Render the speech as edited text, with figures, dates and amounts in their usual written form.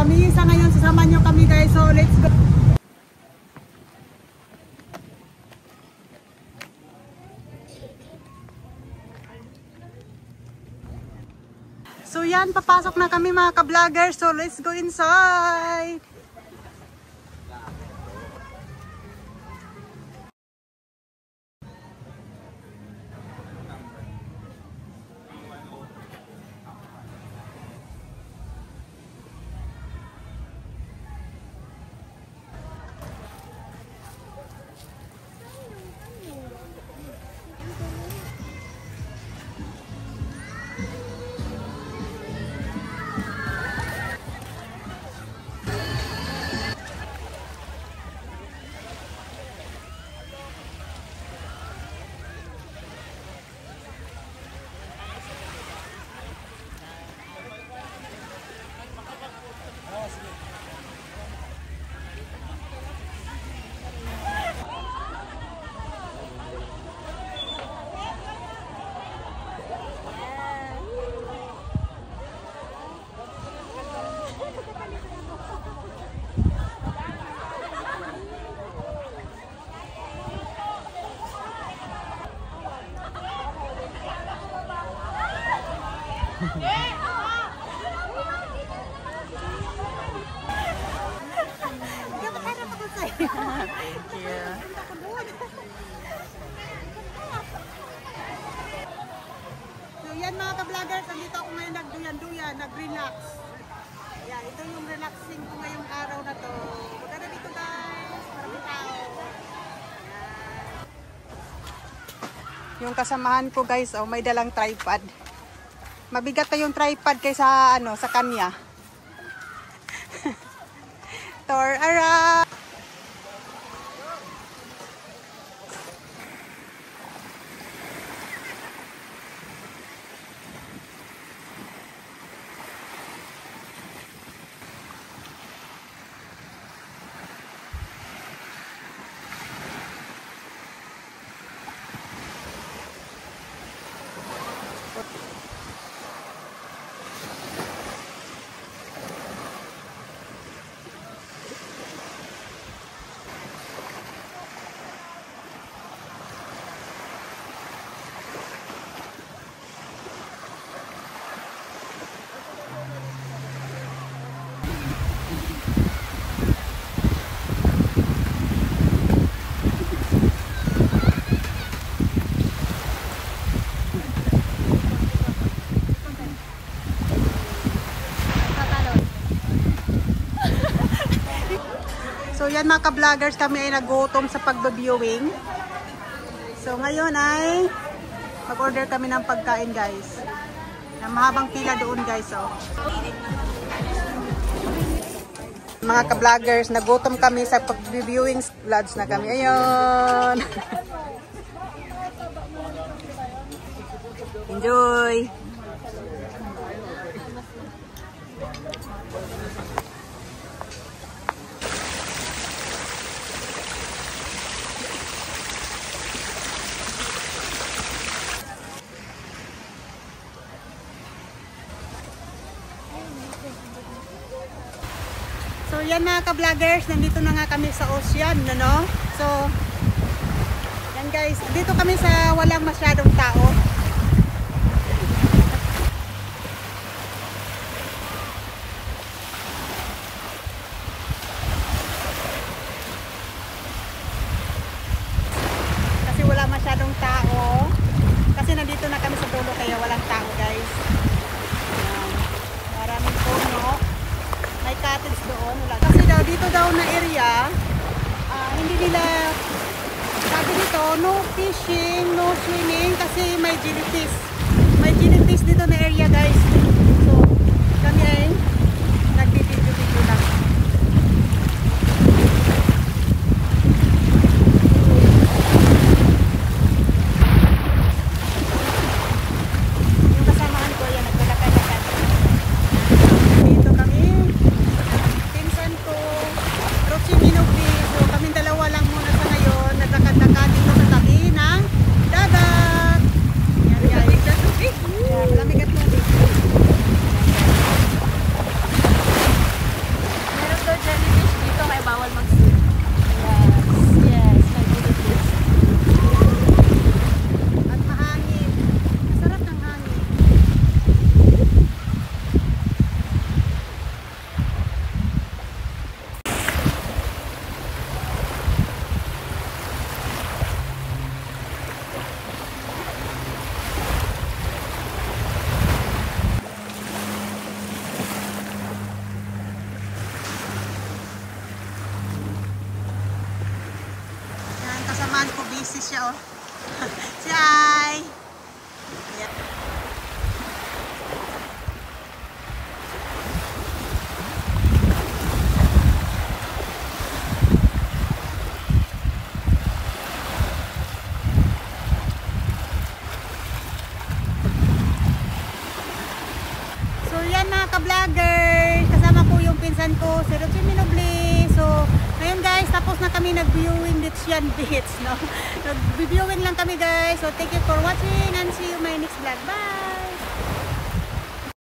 kami. Sa ngayon, sasama nyo kami guys. So, let's go. So, yan. Papasok na kami mga ka-vlogger. So, let's go inside. Thank you. So yan mga ka-vloggers, nandito ako ngayon nagduyan-duyan, nag-relax. Ayan, ito yung relaxing ko ngayong araw na to. Punta na dito guys, maraming tao. Ayan. Yung kasamahan ko guys, oh, may dalang tripod. Mabigat na yung tripod kaysa ano, sa kanya. Tor ara. So yan mga ka-vloggers, kami ay nagutom sa pagbabiewing. So ngayon ay mag-order kami ng pagkain guys. Na mahabang pila doon guys. Oh. Mga ka-vloggers, nagutom kami sa pagbabiewing. Vlogs na kami. Ayun. Enjoy. So yan mga ka-vloggers, nandito na nga kami sa Ocean, no? So yan guys, dito kami sa walang masyadong tao. Kasi wala masyadong tao. Kasi nandito na kami sa dulo kaya walang tao guys. Yan. Maraming puno. May cottage doon. Kasi daw dito daw na area, hindi nila, sabi dito, no fishing, no swimming kasi may jellyfish. May jellyfish dito na area guys. So, kami ay nagbibidyo-video lang. Yung kasamahan ko yan, naglalakad-lakad. Dito kami. Pinsan ko, Rochi Minogli. So kaming dalawa lang muna sa ngayon. Naglakad-lakad dito sa tabi ng dagat. Yan guys. Yan, malamig at tubig. buntis siya, oh. Si Ay. Ayan. So yan mga ka-vlogger, kasama ko yung pinsan ko, si Ruchi Minobli. So ngayon guys, tapos na kami nag-viewing dito yan beach, no? Nag-viewing lang kami guys. So thank you for watching and see you my next vlog. Bye!